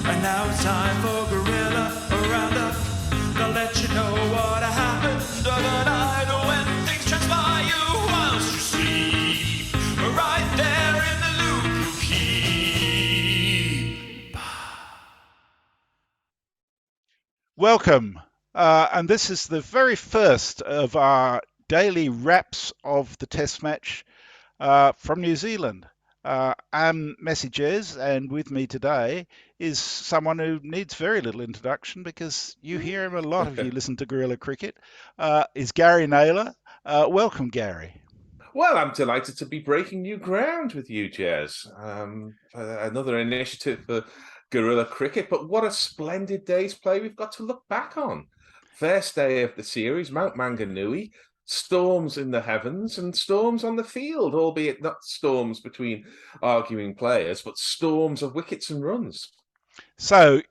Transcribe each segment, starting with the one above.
And now it's time for Guerilla Roundup. They'll let you know what happened overnight when things transpire you whilst you sleep. Right there in the loop you keep. Welcome, and this is the very first of our daily wraps of the Test match from New Zealand. I'm MessyJez, and with me today is someone who needs very little introduction because you hear him a lot if you listen to Guerilla Cricket. Is Gary Naylor. Welcome, Gary. Well, I'm delighted to be breaking new ground with you, Jez. Another initiative for Guerilla Cricket, but what a splendid day's play we've got to look back on. First day of the series, Mount Maunganui, storms in the heavens and storms on the field, albeit not storms between arguing players, but storms of wickets and runs. So,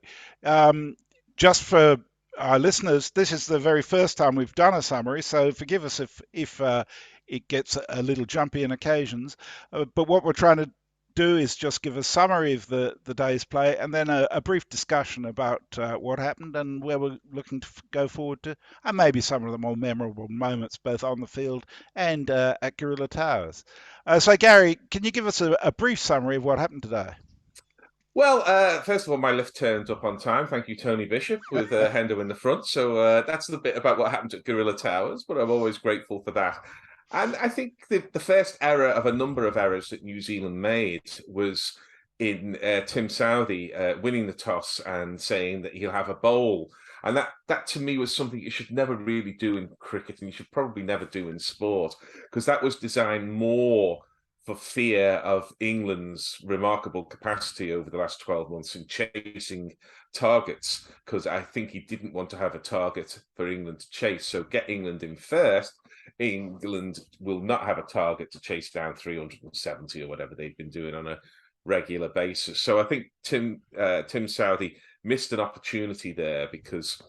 just for our listeners, this is the very first time we've done a summary, so forgive us if it gets a little jumpy on occasions. But what we're trying to do is just give a summary of the day's play and then a brief discussion about what happened and where we're looking to go forward to, and maybe some of the more memorable moments both on the field and at Guerilla Towers. So, Gary, can you give us a brief summary of what happened today? Well, first of all, my lift turned up on time. Thank you, Tony Bishop, with Hendo in the front. So that's the bit about what happened at Guerilla Towers, but I'm always grateful for that. And I think the first error of a number of errors that New Zealand made was in Tim Southey winning the toss and saying that he'll have a bowl. And that to me was something you should never really do in cricket, and you should probably never do in sport, because that was designed more for fear of England's remarkable capacity over the last 12 months in chasing targets, because I think he didn't want to have a target for England to chase. So get England in first. England will not have a target to chase down 370 or whatever they've been doing on a regular basis. So I think Tim Southey missed an opportunity there because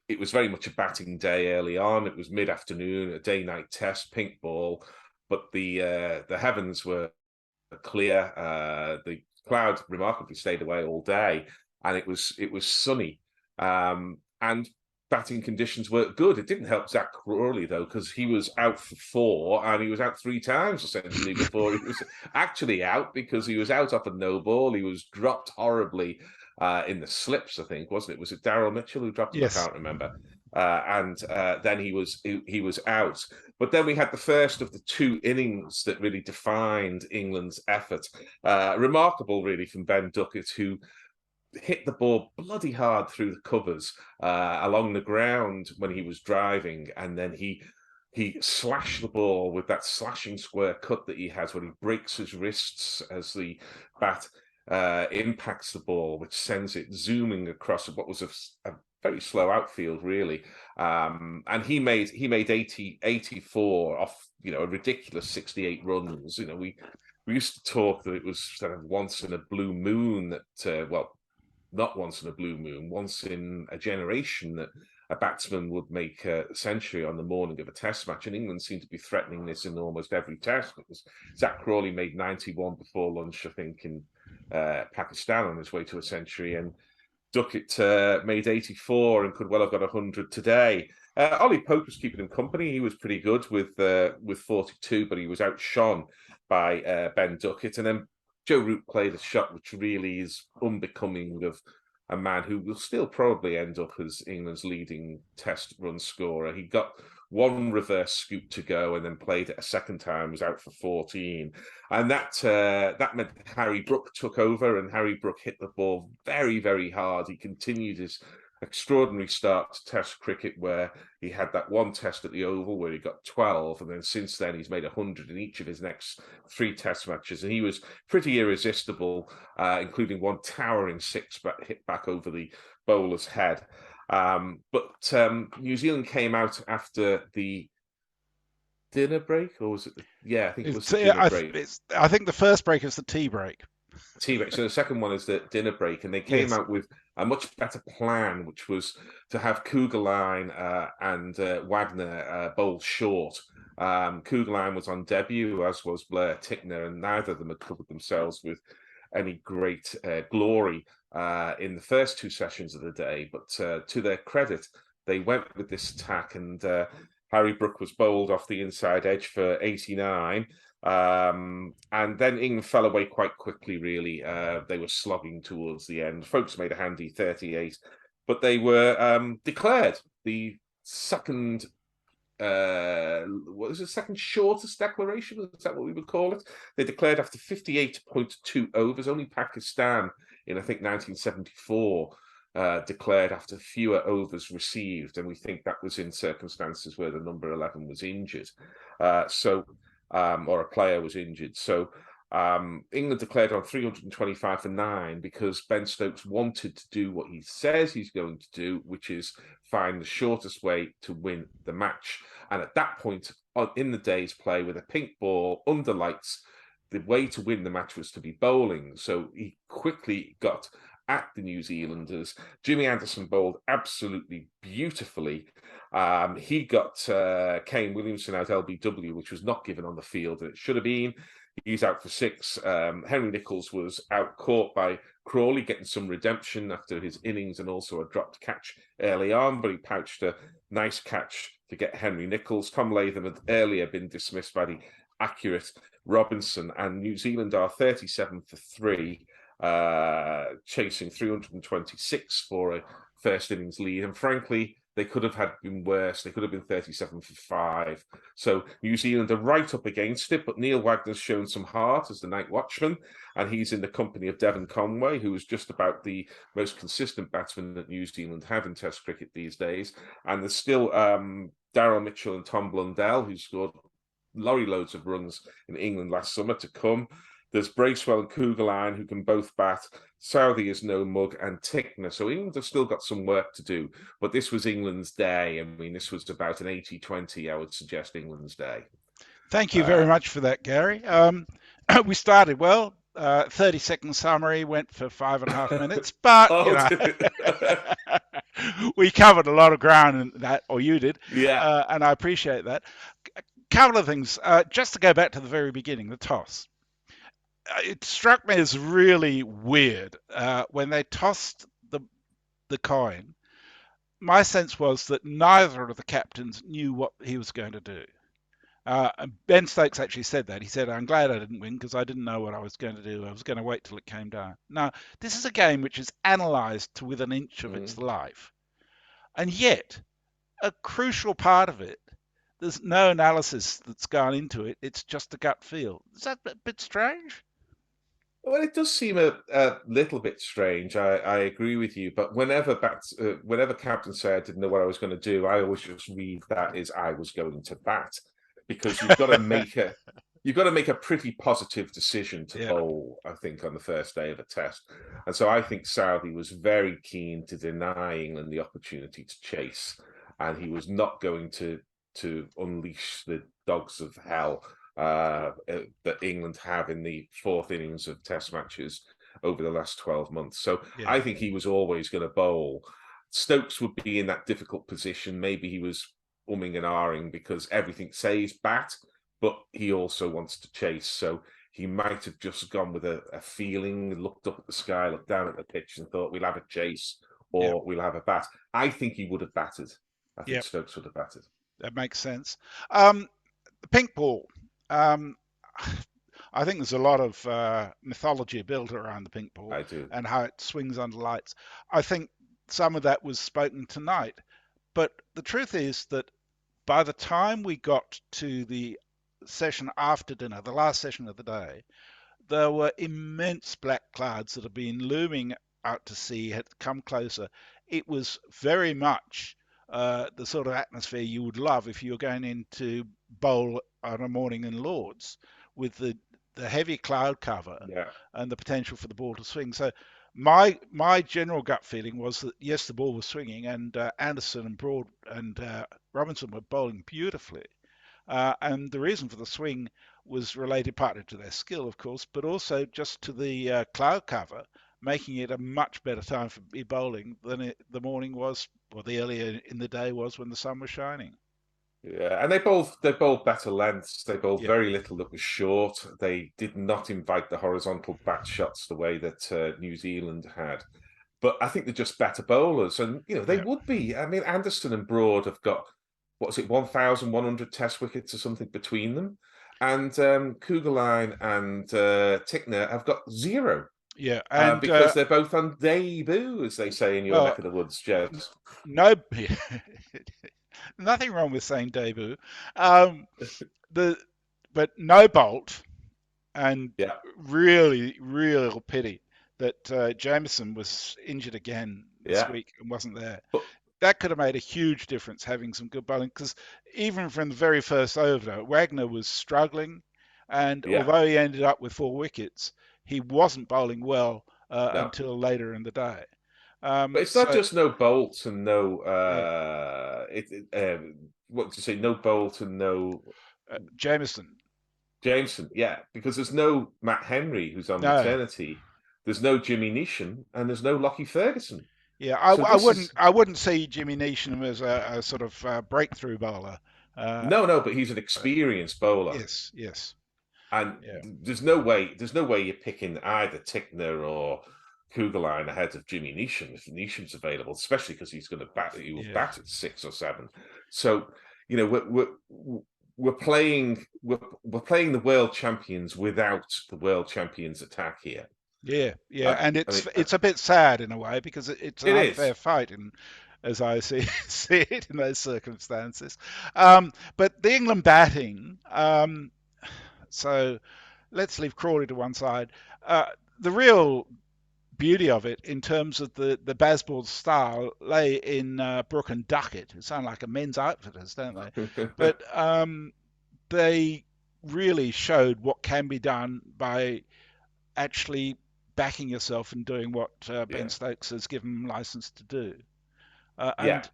it was very much a batting day early on. It was mid-afternoon, a day-night test, pink ball. But the heavens were clear. The cloud remarkably stayed away all day, and it was sunny. And batting conditions were good. It didn't help Zach Crawley though, because he was out for 4, and he was out 3 times essentially before he was actually out, because he was out off a no ball. He was dropped horribly in the slips, I think, wasn't it? Was it Daryl Mitchell who dropped him? Yes. I can't remember. And then he was out. But then we had the first of the 2 innings that really defined England's effort. Remarkable, really, from Ben Duckett, who hit the ball bloody hard through the covers along the ground when he was driving, and then he slashed the ball with that slashing square cut that he has, where he breaks his wrists as the bat impacts the ball, which sends it zooming across what was a very slow outfield, really. And he made 84 off, a ridiculous 68 runs. We used to talk that it was sort of once in a blue moon that, not once in a blue moon, once in a generation that a batsman would make a century on the morning of a test match. And England seemed to be threatening this in almost every test. Because Zach Crawley made 91 before lunch, I think, in Pakistan on his way to a century. And Duckett made 84 and could well have got 100 today. Ollie Pope was keeping him company. He was pretty good with 42, but he was outshone by Ben Duckett. And then Joe Root played a shot which really is unbecoming of a man who will still probably end up as England's leading test run scorer. He got 1 reverse scoop to go and then played it a second time, was out for 14. And that meant Harry Brook took over, and Harry Brook hit the ball very, very hard. He continued his extraordinary start to Test cricket, where he had that 1 test at the Oval where he got 12, and then since then he's made 100 in each of his next 3 test matches, and he was pretty irresistible, including 1 towering 6 hit back over the bowler's head. But New Zealand came out after the dinner break, or was it? I think it was the dinner break. I think the first break is the tea break. Tea break. So the second one is the dinner break, and they came out with a much better plan, which was to have Kugelheim and Wagner bowl short. Kugelheim was on debut, as was Blair Tickner, and neither of them had covered themselves with any great glory in the first two sessions of the day, but to their credit, they went with this attack, and Harry Brook was bowled off the inside edge for 89. And then England fell away quite quickly, really. They were slogging towards the end. Folks made a handy 38, but they were declared the second what was the second shortest declaration? Is that what we would call it? They declared after 58.2 overs. Only Pakistan in, I think, 1974 declared after fewer overs received, and we think that was in circumstances where the number 11 was injured, or a player was injured. So England declared on 325 for 9 because Ben Stokes wanted to do what he says he's going to do, which is find the shortest way to win the match. And at that point in the day's play, with a pink ball under lights, the way to win the match was to be bowling. So he quickly got at the New Zealanders. Jimmy Anderson bowled absolutely beautifully. He got Kane Williamson out LBW, which was not given on the field, and it should have been. He's out for 6. Henry Nicholls was out caught by Crawley, getting some redemption after his innings and also a dropped catch early on, but he pouched a nice catch to get Henry Nicholls. Tom Latham had earlier been dismissed by the accurate Robinson, and New Zealand are 37 for 3, chasing 326 for a first innings lead. And frankly, they could have been worse. They could have been 37 for 5. So New Zealand are right up against it, but Neil Wagner's shown some heart as the night watchman, and he's in the company of Devon Conway, who is just about the most consistent batsman that New Zealand have in Test cricket these days. And there's still Daryl Mitchell and Tom Blundell, who scored lorry loads of runs in England last summer, to come. There's Bracewell and Kugelheim, who can both bat. Southey is no mug, and Tickner. So England have still got some work to do. But this was England's day. I mean, this was about an 80-20, I would suggest, England's day. Thank you very much for that, Gary. We started well. 30-second summary, went for 5.5 minutes, but we covered a lot of ground in that, or you did. Yeah. And I appreciate that. A couple of things. Just to go back to the very beginning, the toss. It struck me as really weird when they tossed the coin. My sense was that neither of the captains knew what he was going to do. And Ben Stokes actually said that. He said, "I'm glad I didn't win because I didn't know what I was going to do. I was going to wait till it came down." Now, this is a game which is analysed to within an inch of its life. And yet, a crucial part of it, there's no analysis that's gone into it. It's just a gut feel. Is that a bit strange? Well, it does seem a little bit strange. I agree with you, but whenever captains say I didn't know what I was going to do, I always just read that as I was going to bat, because you've got to make a pretty positive decision to bowl, I think, on the first day of a test. And so I think Southey was very keen to deny England the opportunity to chase, and he was not going to unleash the dogs of hell that England have in the fourth innings of test matches over the last 12 months. So I think he was always going to bowl. Stokes would be in that difficult position. Maybe he was umming and ahhing because everything says bat, but he also wants to chase. So he might have just gone with a feeling, looked up at the sky, looked down at the pitch and thought, we'll have a chase or we'll have a bat. I think he would have batted. I think Stokes would have batted. That makes sense. The pink ball. I think there's a lot of mythology built around the pink ball. I do. And how it swings under lights. I think some of that was spoken tonight. But the truth is that by the time we got to the session after dinner, the last session of the day, there were immense black clouds that had been looming out to sea, had come closer. It was very much the sort of atmosphere you would love if you were going into bowl on a morning in Lords, with the heavy cloud cover and the potential for the ball to swing. So my general gut feeling was that yes, the ball was swinging, and Anderson and Broad and Robinson were bowling beautifully, and the reason for the swing was related partly to their skill, of course, but also just to the cloud cover, making it a much better time for bowling than the morning was, or the earlier in the day was when the sun was shining. Yeah, and they bowled better lengths. They bowled Yeah, very little that was short. They did not invite the horizontal bat shots the way that New Zealand had. But I think they're just better bowlers, and they yeah. would be. I mean, Anderson and Broad have got what's it, 1,100 Test wickets or something between them, and Kugelheim and Tickner have got zero Yeah, and because they're both on debut, as they say in your well, neck of the woods, Jez. no, nothing wrong with saying debut. Um, the but no Bolt, and Yeah, really, real pity that Jameson was injured again this yeah, week and wasn't there. but That could have made a huge difference having some good bowling because even from the very first over, Wagner was struggling, and yeah, although he ended up with 4 wickets, he wasn't bowling well no. until later in the day. But it's not So just no Bolt and no yeah, what to say, no Bolt and no Jameson, Jameson, yeah, because there's no Matt Henry who's on no, maternity, there's no Jimmy Neesham, and there's no Lockie Ferguson. yeah, So this is I wouldn't see Jimmy Neesham as a sort of breakthrough bowler. Uh, no, but he's an but experienced bowler, yes, yes, and yeah, there's no way you're picking either Tickner or Kugelheim ahead of Jimmy Neesham if Neesham's available, especially because he's going to bat. He will yeah, bat at 6 or 7. So we're playing we're playing the world champions without the world champions attack here. yeah, yeah, Uh, and I mean, it's a bit sad in a way because it's an it unfair is. fight, and as I see see it in those circumstances. But the England batting, so let's leave Crawley to one side. The real beauty of it in terms of the Bazball style lay in Brook and Duckett, who sound like a men's outfitters, don't they? But they really showed what can be done by actually backing yourself and doing what Ben Yeah, Stokes has given license to do. yeah. And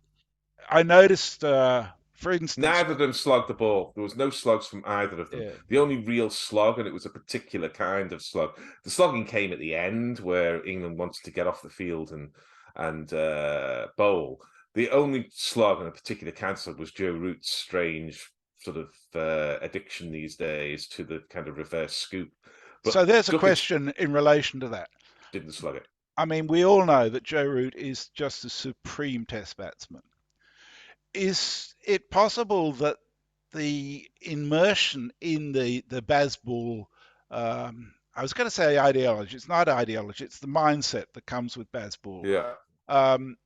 I noticed, for instance, Neither of them slogged the ball. There was no slugs from either of them. yeah, The only real slog, and it was a particular kind of slug. The slogging came at the end, where England wanted to get off the field and bowl. The only slog and a particular cancer was Joe Root's strange sort of addiction these days to the kind of reverse scoop. But so there's a Duckett question in relation to that. didn't slug it. I mean, we all know that Joe Root is just a supreme test batsman. Is it possible that the immersion in the Bazball, I was going to say ideology, it's not ideology, it's the mindset that comes with Bazball, Yeah. um,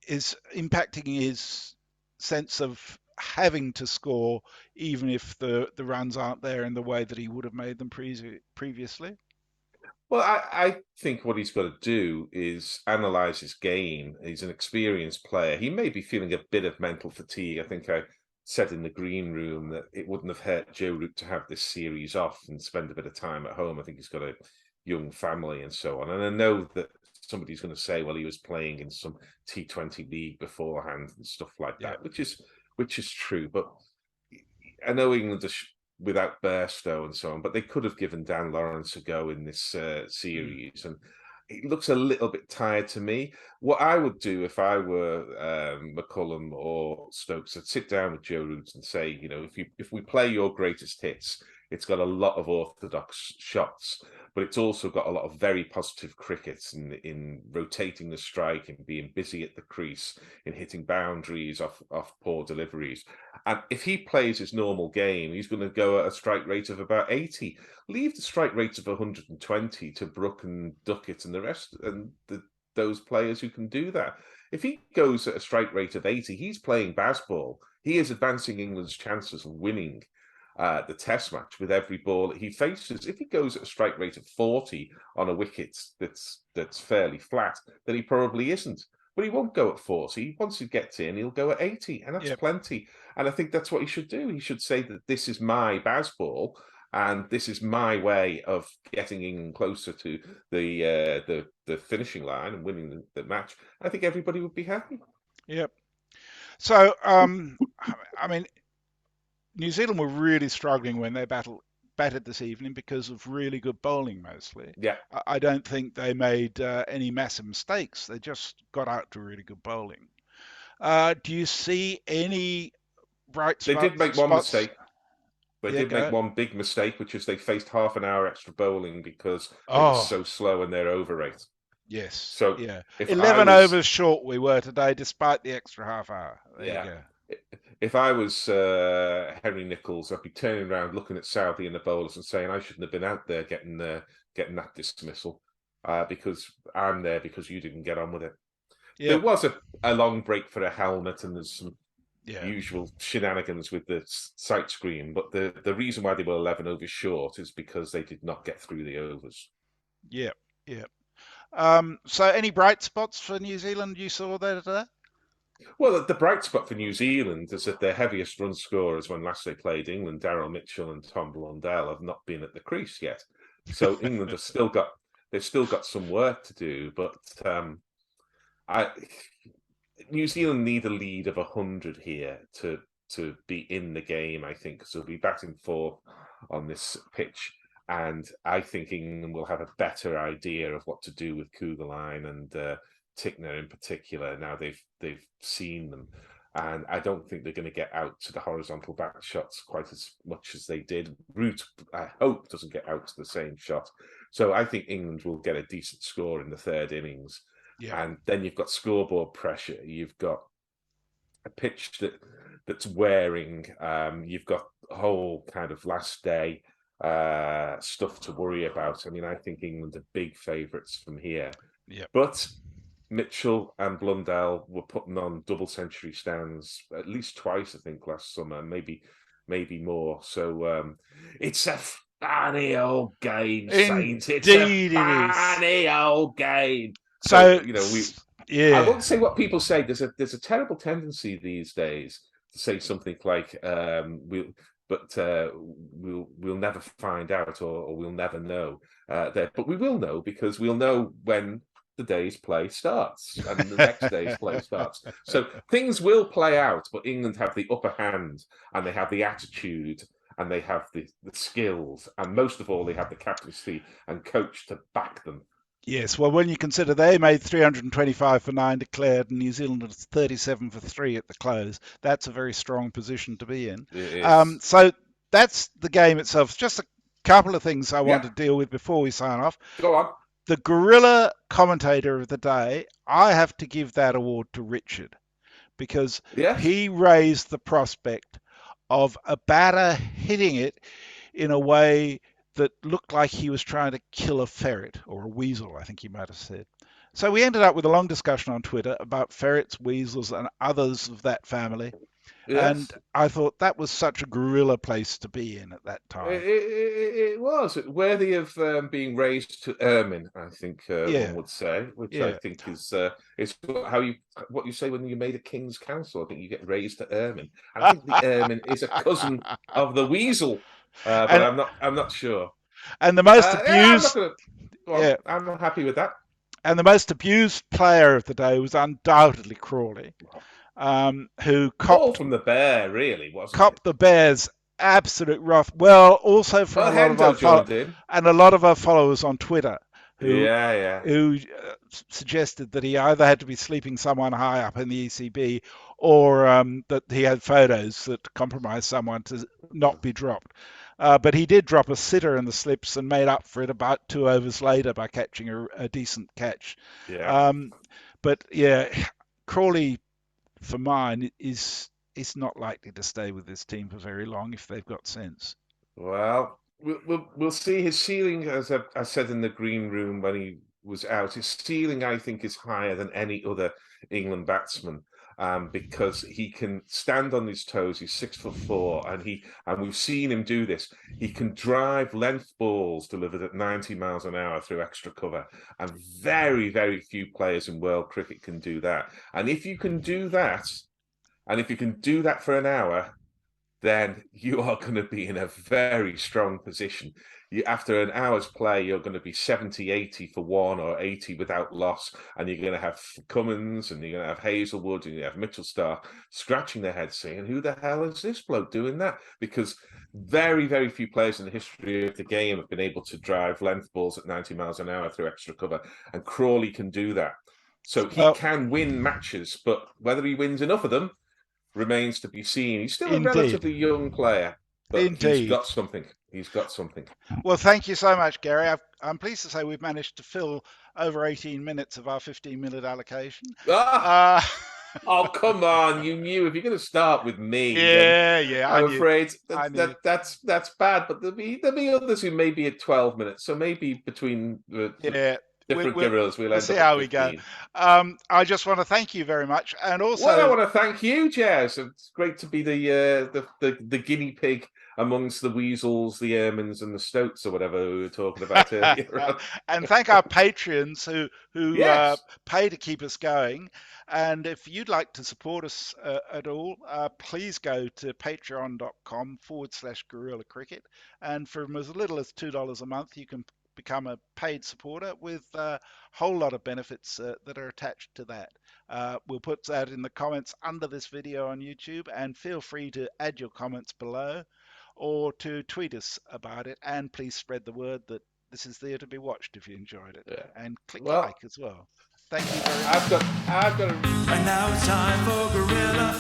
is impacting his sense of having to score even if the runs aren't there in the way that he would have made them previously? Well, I think what he's got to do is analyze his game. He's an experienced player. He may be feeling a bit of mental fatigue. I think I said in the green room that it wouldn't have hurt Joe Root to have this series off and spend a bit of time at home. I think he's got a young family and so on. And I know that somebody's going to say, well, he was playing in some T20 league beforehand and stuff like Yeah, that, which is true. But I know England are without Bairstow and so on, but they could have given Dan Lawrence a go in this mm, series, and it looks a little bit tired to me. What I would do if I were McCullum or Stokes, I'd sit down with Joe Root and say, if we play your greatest hits, it's got a lot of orthodox shots, but it's also got a lot of very positive crickets in rotating the strike and being busy at the crease, in hitting boundaries off poor deliveries. And if he plays his normal game, he's going to go at a strike rate of about 80. Leave the strike rates of 120 to Brook and Duckett and the rest, and those players who can do that. If he goes at a strike rate of 80, he's playing Bazball. He is advancing England's chances of winning the Test match with every ball that he faces. If he goes at a strike rate of 40 on a wicket that's fairly flat, then he probably isn't. But he won't go at 40. Once he gets in, he'll go at 80, and that's yeah, plenty. And I think that's what he should do. He should say that this is my Bazball, and this is my way of getting England closer to the finishing line and winning the match. I think everybody would be happy. yeah. So, I mean, New Zealand were really struggling when they batted this evening because of really good bowling mostly. Yeah. I don't think they made any massive mistakes. They just got out to really good bowling. Do you see any bright They did make one spots? mistake. They Yeah, did go make ahead. one big mistake, which is they faced half an hour extra bowling because they were Oh, so slow in their over rate. yes. So Yeah. if I 11 was, overs short we were today, despite the extra half hour. There you yeah, go. if I was Henry Nicholls, I'd be turning around looking at Southey and the bowlers and saying I shouldn't have been out there getting that dismissal because I'm there because you didn't get on with it. There Yep. was a long break for a helmet and there's some Yeah. usual shenanigans with the sight screen, but the reason why they were 11 overs short is because they did not get through the overs. Yep. Yep. So any bright spots for New Zealand you saw there today? Well, the bright spot for New Zealand is that their heaviest run scorers when last they played England, Daryl Mitchell and Tom Blundell, have not been at the crease yet. So England have they've still got some work to do, but New Zealand need a lead of 100 here to be in the game, I think, because they'll be batting fourth on this pitch. And I think England will have a better idea of what to do with Kugelheim and Tickner in particular. Now they've seen them, and I don't think they're going to get out to the horizontal back shots quite as much as they did. Root, I hope, doesn't get out to the same shot. So I think England will get a decent score in the third innings. Yeah. And then you've got scoreboard pressure. You've got a pitch that's wearing. You've got a whole kind of last day stuff to worry about. I mean, I think England are big favourites from here. Yeah. But Mitchell and Blundell were putting on double century stands at least twice, I think, last summer, maybe more. So it's a funny old game, Saints. It's a Indeed it is. funny old game. So you know, yeah. I won't say what people say. There's a terrible tendency these days to say something like we'll never find out or we'll never know. But we will know because we'll know when the day's play starts and the next day's play starts. So things will play out, but England have the upper hand and they have the attitude and they have the skills and most of all they have the captaincy and coach to back them. Yes, well, when you consider they made 325 for 9 declared and New Zealand is 37 for 3 at the close, that's a very strong position to be in. So that's the game itself. Just a couple of things I want to deal with before we sign off. Go on. The Guerilla commentator of the day, I have to give that award to Richard because he raised the prospect of a batter hitting it in a way that looked like he was trying to kill a ferret or a weasel, I think he might have said. So we ended up with a long discussion on Twitter about ferrets, weasels, and others of that family. Yes. And I thought that was such a guerrilla place to be in at that time. It was worthy of being raised to ermine, I think one would say, which I think is what you say when you made a king's council. I think you get raised to ermine. And I think the ermine is a cousin of the weasel, but I'm not sure. And the most abused, I'm not happy with that. And the most abused player of the day was undoubtedly Crawley. Who copped from the bear, really, wasn't copped the Bears' absolute wrath. Well, also from a lot of our followers on Twitter, who suggested that he either had to be sleeping someone high up in the ECB, or that he had photos that compromised someone to not be dropped. But he did drop a sitter in the slips and made up for it about 2 overs later by catching a decent catch. But Crawley, for mine, is not likely to stay with this team for very long if they've got sense. Well, we'll see. His ceiling, as I said in the green room when he was out, his ceiling, I think, is higher than any other England batsman. Because he can stand on his toes. He's 6'4", and we've seen him do this. He can drive length balls delivered at 90 miles an hour through extra cover, and very, very few players in world cricket can do that. And if you can do that, for an hour, then you are going to be in a very strong position. After an hour's play, you're going to be 70, 80 for 1 or 80 without loss. And you're going to have Cummins and you're going to have Hazelwood and you have Mitchell Starc scratching their heads saying, who the hell is this bloke doing that? Because very, very few players in the history of the game have been able to drive length balls at 90 miles an hour through extra cover. And Crawley can do that. So he can win matches, but whether he wins enough of them, remains to be seen. He's still a Indeed. relatively young player, but he's Indeed. got something. He's got something. Well, thank you so much, Gary. I'm pleased to say we've managed to fill over 18 minutes of our 15-minute allocation. Oh, come on! You knew if you're going to start with me, yeah. I'm afraid I knew. that's bad. But there'll be others who may be at 12 minutes. So maybe between the different gorillas, we'll end see up how at we 15. go. I just want to thank you very much, and also Well, I want to thank you, Jez. It's great to be the guinea pig amongst the weasels, the ermines, and the stoats, or whatever we were talking about earlier. And thank our patrons who Yes. pay to keep us going. And if you'd like to support us at all, please go to patreon.com/Guerilla Cricket. And from as little as $2 a month, you can become a paid supporter with a whole lot of benefits that are attached to that. We'll put that in the comments under this video on YouTube, and feel free to add your comments below or to tweet us about it. And please spread the word that this is there to be watched if you enjoyed it. Yeah. And click like as well. Thank you very much. I've got And now it's time for Guerilla